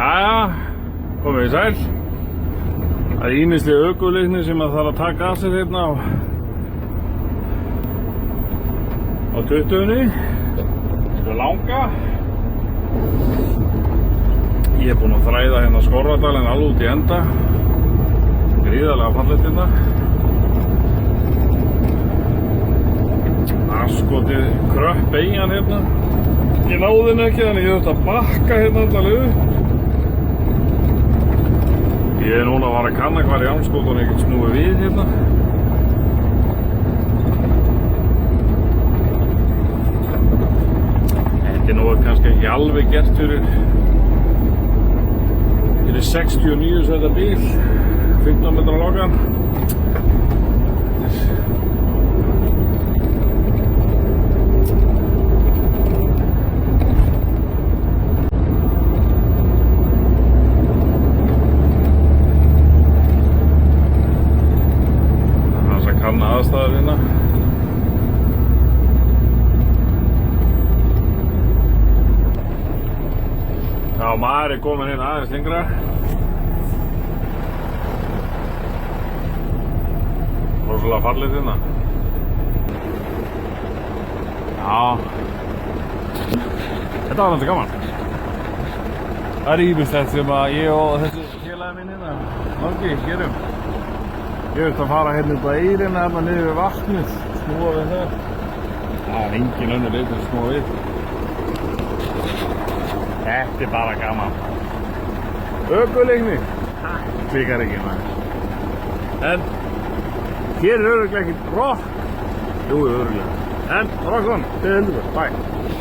Jæja, komið í sæl. Það er ýmislega ökuleikni sem að þarf að taka að sér hérna á 20-unni. Svo langa. Ég er búinn að þræða hérna Skorradalinn alveg út í enda. Gríðarlega fallegt hérna. Askotið kröpp beigjan hérna. Ég náði henni ekki þannig ég þurfti að bakka hérna allavega upp. Ég er núna að fara að kanna hvar í anskotanum ég get snúið við hérna. Þetta er nú kannski ekki alveg gert fyrir 69 sæta bíl, 15 metra langan. Kanna aðstæður hérna. Já, maður er komin hérna aðeins lengra. Rosalega fallegt hérna. Já. Þetta var náttúrulega gaman. Það er ýmislegt sem að ég og þessi félagi minn hérna, Norgi, gerum. Ég veit að fara hérna út á Eyrina, hérna niður við vatnið, snúa við það. Það er engin önnur leið til að snúa við. Þetta er bara gaman. Ökuleikni. Klikar ekki maður. En hér er örugglega ekkert rokk. Jú, örugglega. En rock on, þið heldur það. Bye.